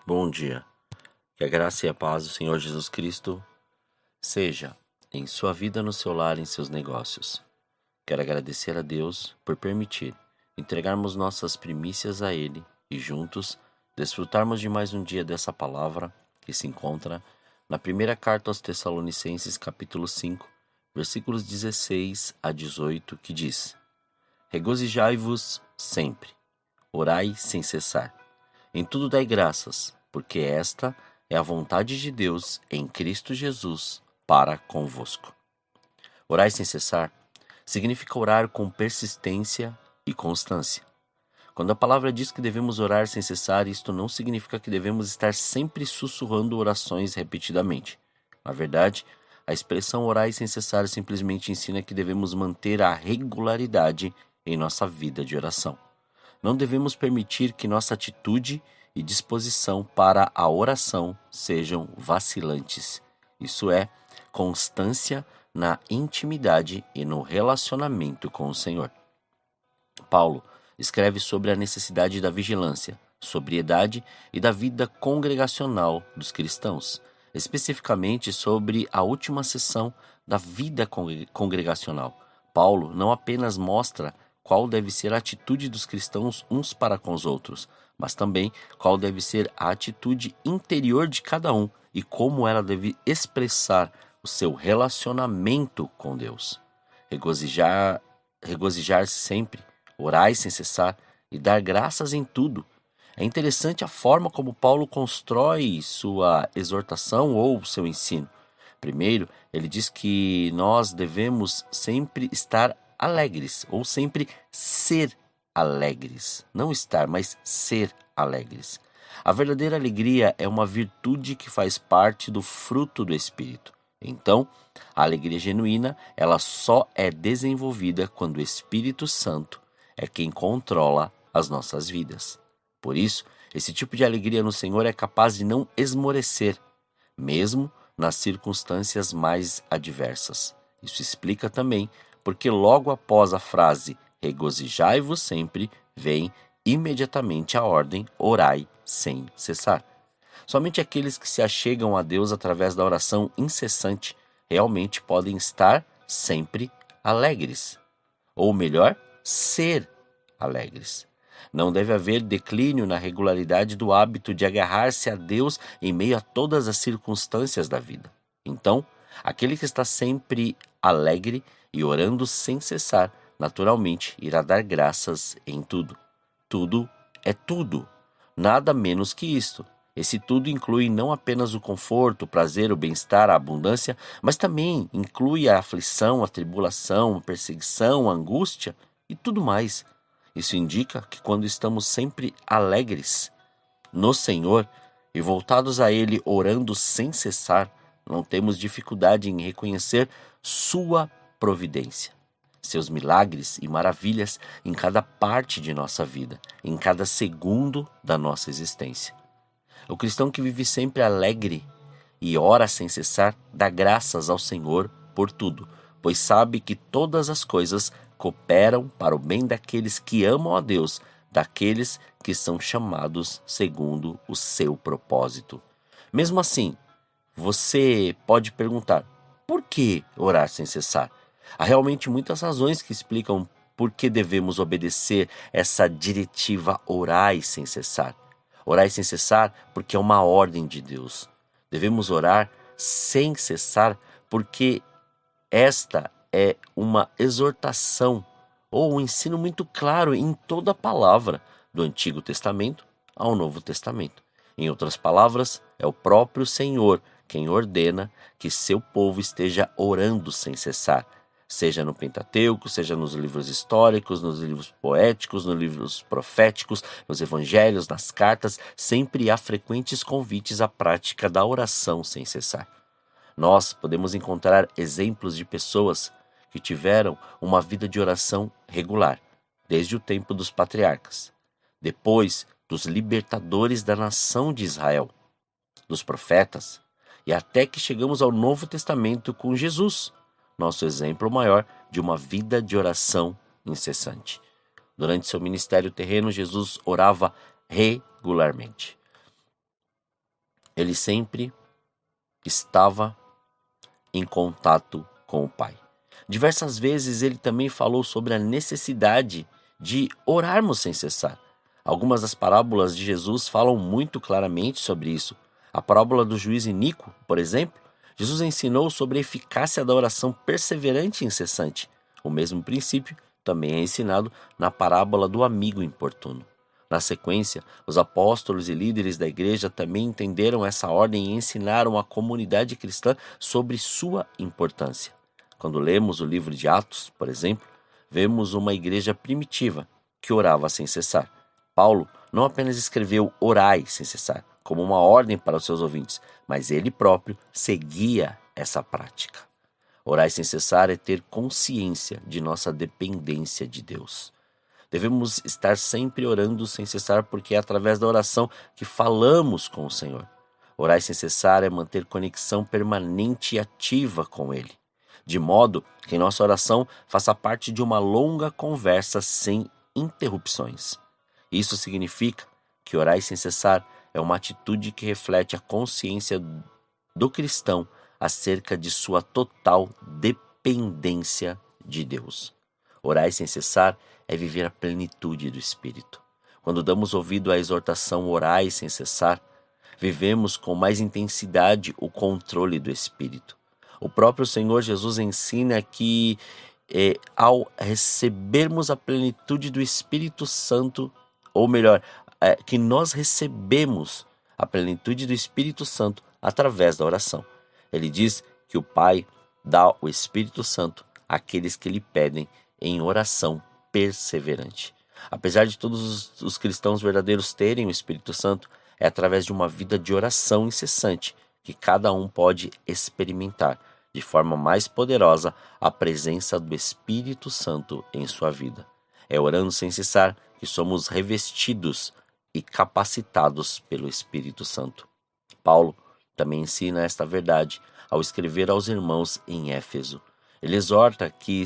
Bom dia. Que a graça e a paz do Senhor Jesus Cristo seja em sua vida, no seu lar, em seus negócios. Quero agradecer a Deus por permitir entregarmos nossas primícias a Ele e juntos desfrutarmos de mais um dia dessa palavra que se encontra na primeira carta aos Tessalonicenses, capítulo 5, versículos 16 a 18, que diz: Regozijai-vos sempre, orai sem cessar. Em tudo dai graças, porque esta é a vontade de Deus em Cristo Jesus para convosco. Orai sem cessar significa orar com persistência e constância. Quando a palavra diz que devemos orar sem cessar, isto não significa que devemos estar sempre sussurrando orações repetidamente. Na verdade, a expressão orar sem cessar simplesmente ensina que devemos manter a regularidade em nossa vida de oração. Não devemos permitir que nossa atitude e disposição para a oração sejam vacilantes. Isso é, constância na intimidade e no relacionamento com o Senhor. Paulo escreve sobre a necessidade da vigilância, sobriedade e da vida congregacional dos cristãos, especificamente sobre a última seção da vida congregacional. Paulo não apenas mostra qual deve ser a atitude dos cristãos uns para com os outros, mas também qual deve ser a atitude interior de cada um e como ela deve expressar o seu relacionamento com Deus. Regozijar-se sempre, orai sem cessar e dar graças em tudo. É interessante a forma como Paulo constrói sua exortação ou seu ensino. Primeiro, ele diz que nós devemos sempre estar alegres, ou sempre ser alegres. Não estar, mas ser alegres. A verdadeira alegria é uma virtude que faz parte do fruto do Espírito. Então, a alegria genuína, ela só é desenvolvida quando o Espírito Santo é quem controla as nossas vidas. Por isso, esse tipo de alegria no Senhor é capaz de não esmorecer, mesmo nas circunstâncias mais adversas. Isso explica também porque logo após a frase regozijai-vos sempre, vem imediatamente a ordem orai sem cessar. Somente aqueles que se achegam a Deus através da oração incessante realmente podem estar sempre alegres. Ou melhor, ser alegres. Não deve haver declínio na regularidade do hábito de agarrar-se a Deus em meio a todas as circunstâncias da vida. Então, aquele que está sempre alegre e orando sem cessar, naturalmente irá dar graças em tudo. Tudo é tudo, nada menos que isto. Esse tudo inclui não apenas o conforto, o prazer, o bem-estar, a abundância, mas também inclui a aflição, a tribulação, a perseguição, a angústia e tudo mais. Isso indica que quando estamos sempre alegres no Senhor e voltados a Ele orando sem cessar, não temos dificuldade em reconhecer Sua providência, seus milagres e maravilhas em cada parte de nossa vida, em cada segundo da nossa existência. O cristão que vive sempre alegre e ora sem cessar dá graças ao Senhor por tudo, pois sabe que todas as coisas cooperam para o bem daqueles que amam a Deus, daqueles que são chamados segundo o seu propósito. Mesmo assim, você pode perguntar: por que orar sem cessar? Há realmente muitas razões que explicam por que devemos obedecer essa diretiva orai sem cessar. Orai sem cessar porque é uma ordem de Deus. Devemos orar sem cessar porque esta é uma exortação ou um ensino muito claro em toda a palavra, do Antigo Testamento ao Novo Testamento. Em outras palavras, é o próprio Senhor quem ordena que seu povo esteja orando sem cessar, seja no Pentateuco, seja nos livros históricos, nos livros poéticos, nos livros proféticos, nos evangelhos, nas cartas, sempre há frequentes convites à prática da oração sem cessar. Nós podemos encontrar exemplos de pessoas que tiveram uma vida de oração regular, desde o tempo dos patriarcas, depois dos libertadores da nação de Israel, dos profetas, e até que chegamos ao Novo Testamento com Jesus, nosso exemplo maior de uma vida de oração incessante. Durante seu ministério terreno, Jesus orava regularmente. Ele sempre estava em contato com o Pai. Diversas vezes ele também falou sobre a necessidade de orarmos sem cessar. Algumas das parábolas de Jesus falam muito claramente sobre isso. A parábola do juiz iníquo, por exemplo, Jesus ensinou sobre a eficácia da oração perseverante e incessante. O mesmo princípio também é ensinado na parábola do amigo importuno. Na sequência, os apóstolos e líderes da igreja também entenderam essa ordem e ensinaram a comunidade cristã sobre sua importância. Quando lemos o livro de Atos, por exemplo, vemos uma igreja primitiva que orava sem cessar. Paulo não apenas escreveu orai sem cessar, como uma ordem para os seus ouvintes, mas ele próprio seguia essa prática. Orar sem cessar é ter consciência de nossa dependência de Deus. Devemos estar sempre orando sem cessar, porque é através da oração que falamos com o Senhor. Orar sem cessar é manter conexão permanente e ativa com Ele, de modo que nossa oração faça parte de uma longa conversa sem interrupções. Isso significa que orar sem cessar é uma atitude que reflete a consciência do cristão acerca de sua total dependência de Deus. Orar sem cessar é viver a plenitude do Espírito. Quando damos ouvido à exortação orai sem cessar, vivemos com mais intensidade o controle do Espírito. O próprio Senhor Jesus ensina que ao recebermos a plenitude do Espírito Santo, ou melhor, que nós recebemos a plenitude do Espírito Santo através da oração. Ele diz que o Pai dá o Espírito Santo àqueles que lhe pedem em oração perseverante. Apesar de todos os cristãos verdadeiros terem o Espírito Santo, é através de uma vida de oração incessante que cada um pode experimentar de forma mais poderosa a presença do Espírito Santo em sua vida. É orando sem cessar que somos revestidos e capacitados pelo Espírito Santo. Paulo também ensina esta verdade ao escrever aos irmãos em Éfeso. Ele exorta que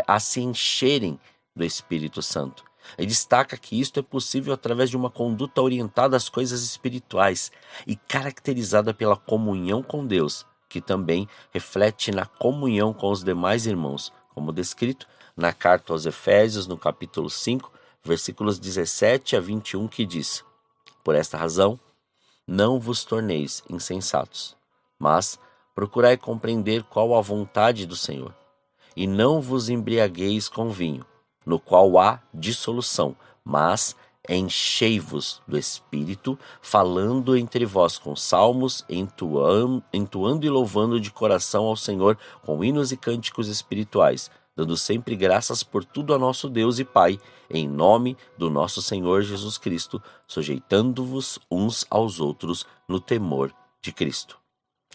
a se encherem do Espírito Santo. Ele destaca que isto é possível através de uma conduta orientada às coisas espirituais e caracterizada pela comunhão com Deus, que também reflete na comunhão com os demais irmãos, como descrito na carta aos Efésios, no capítulo 5, versículos 17 a 21, que diz: Por esta razão, não vos torneis insensatos, mas procurai compreender qual a vontade do Senhor. E não vos embriagueis com vinho, no qual há dissolução, mas enchei-vos do Espírito, falando entre vós com salmos, entoando e louvando de coração ao Senhor com hinos e cânticos espirituais, dando sempre graças por tudo a nosso Deus e Pai, em nome do nosso Senhor Jesus Cristo, sujeitando-vos uns aos outros no temor de Cristo.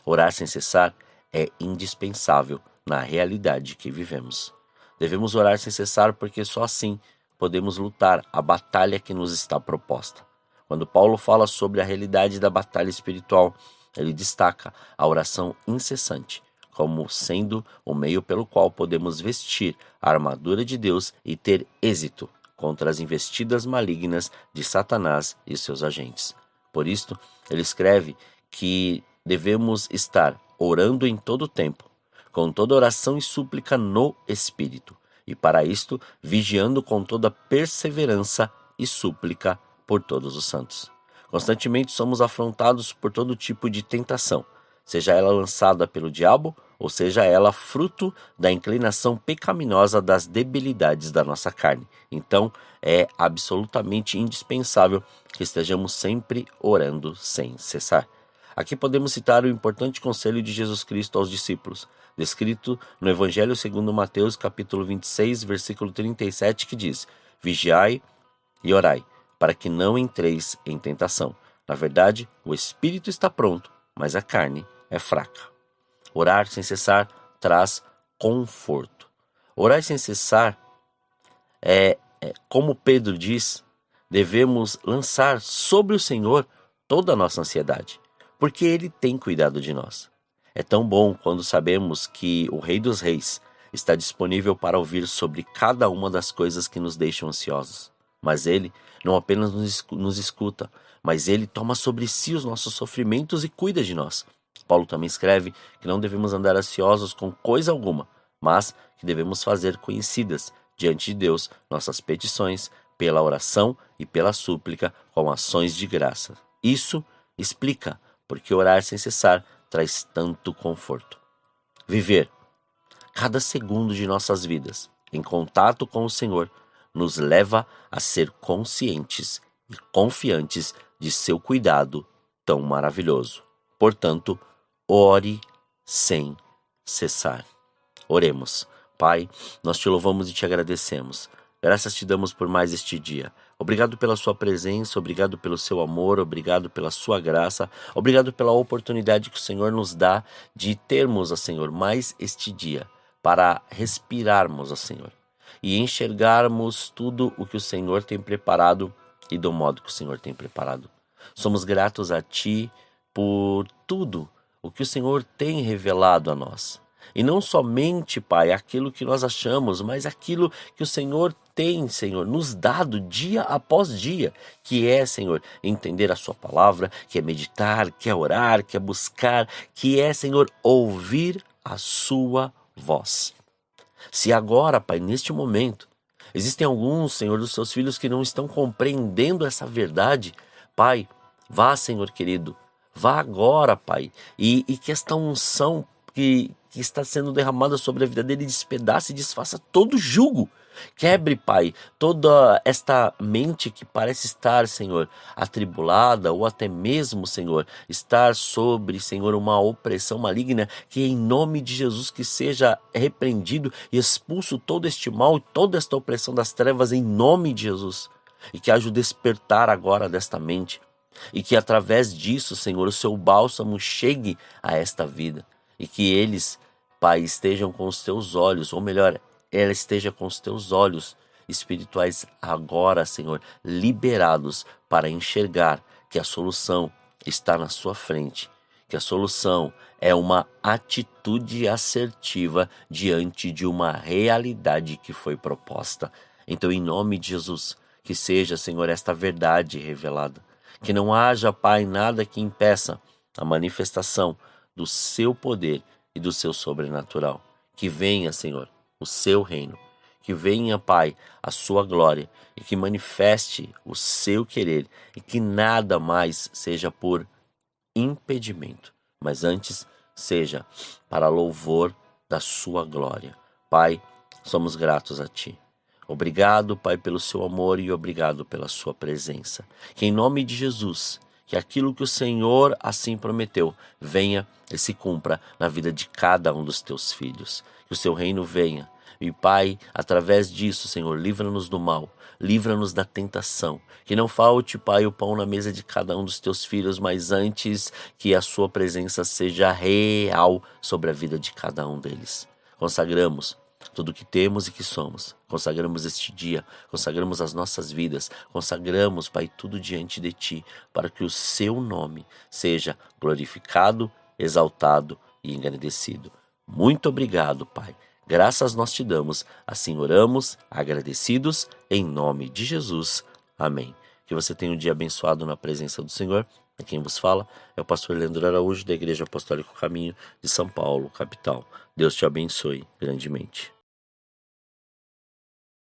Orar sem cessar é indispensável na realidade que vivemos. Devemos orar sem cessar porque só assim podemos lutar a batalha que nos está proposta. Quando Paulo fala sobre a realidade da batalha espiritual, ele destaca a oração incessante como sendo o meio pelo qual podemos vestir a armadura de Deus e ter êxito contra as investidas malignas de Satanás e seus agentes. Por isto, ele escreve que devemos estar orando em todo o tempo, com toda oração e súplica no Espírito, e para isto vigiando com toda perseverança e súplica por todos os santos. Constantemente somos afrontados por todo tipo de tentação, seja ela lançada pelo diabo ou seja ela fruto da inclinação pecaminosa das debilidades da nossa carne. Então, é absolutamente indispensável que estejamos sempre orando sem cessar. Aqui podemos citar o importante conselho de Jesus Cristo aos discípulos, descrito no Evangelho segundo Mateus, capítulo 26, versículo 37, que diz: Vigiai e orai, para que não entreis em tentação. Na verdade, o espírito está pronto, mas a carne é fraca. Orar sem cessar traz conforto. Orar sem cessar como Pedro diz, devemos lançar sobre o Senhor toda a nossa ansiedade, porque Ele tem cuidado de nós. É tão bom quando sabemos que o Rei dos Reis está disponível para ouvir sobre cada uma das coisas que nos deixam ansiosos. Mas Ele não apenas nos escuta, mas Ele toma sobre si os nossos sofrimentos e cuida de nós. Paulo também escreve que não devemos andar ansiosos com coisa alguma, mas que devemos fazer conhecidas diante de Deus nossas petições pela oração e pela súplica com ações de graça. Isso explica porque orar sem cessar traz tanto conforto. Viver cada segundo de nossas vidas em contato com o Senhor nos leva a ser conscientes e confiantes de seu cuidado tão maravilhoso. Portanto, ore sem cessar. Oremos. Pai, nós te louvamos e te agradecemos. Graças te damos por mais este dia. Obrigado pela sua presença, obrigado pelo seu amor, obrigado pela sua graça, obrigado pela oportunidade que o Senhor nos dá de termos, ó Senhor, mais este dia para respirarmos, ó Senhor, e enxergarmos tudo o que o Senhor tem preparado e do modo que o Senhor tem preparado. Somos gratos a Ti por tudo o que o Senhor tem revelado a nós. E não somente, Pai, aquilo que nós achamos, mas aquilo que o Senhor tem, Senhor, nos dado dia após dia, que é, Senhor, entender a Sua palavra, que é meditar, que é orar, que é buscar, que é, Senhor, ouvir a Sua voz. Se agora, Pai, neste momento, existem alguns, Senhor, dos Seus filhos que não estão compreendendo essa verdade, Pai, vá, Senhor querido, vá agora, Pai, e que esta unção que está sendo derramada sobre a vida dele despedace e desfaça todo jugo. Quebre, Pai, toda esta mente que parece estar, Senhor, atribulada ou até mesmo, Senhor, estar sobre, Senhor, uma opressão maligna, que em nome de Jesus que seja repreendido e expulso todo este mal e toda esta opressão das trevas em nome de Jesus. E que haja o despertar agora desta mente. E que através disso, Senhor, o seu bálsamo chegue a esta vida. E que eles, Pai, estejam com os teus olhos, ou melhor, ela esteja com os teus olhos espirituais agora, Senhor, liberados para enxergar que a solução está na sua frente, que a solução é uma atitude assertiva diante de uma realidade que foi proposta. Então, em nome de Jesus, que seja, Senhor, esta verdade revelada, que não haja, Pai, nada que impeça a manifestação do seu poder e do seu sobrenatural. Que venha, Senhor, o seu reino. Que venha, Pai, a sua glória e que manifeste o seu querer e que nada mais seja por impedimento, mas antes seja para louvor da sua glória. Pai, somos gratos a Ti. Obrigado, Pai, pelo seu amor e obrigado pela sua presença. Que em nome de Jesus, que aquilo que o Senhor assim prometeu venha e se cumpra na vida de cada um dos teus filhos. Que o seu reino venha. E Pai, através disso, Senhor, livra-nos do mal, livra-nos da tentação. Que não falte, Pai, o pão na mesa de cada um dos teus filhos, mas antes que a sua presença seja real sobre a vida de cada um deles. Consagramos tudo o que temos e que somos. Consagramos este dia, consagramos as nossas vidas, consagramos, Pai, tudo diante de Ti, para que o Seu nome seja glorificado, exaltado e engrandecido. Muito obrigado, Pai. Graças nós te damos, assim oramos, agradecidos, em nome de Jesus. Amém. Que você tenha um dia abençoado na presença do Senhor. E quem vos fala é o pastor Leandro Araújo, da Igreja Apostólica Caminho de São Paulo, capital. Deus te abençoe grandemente.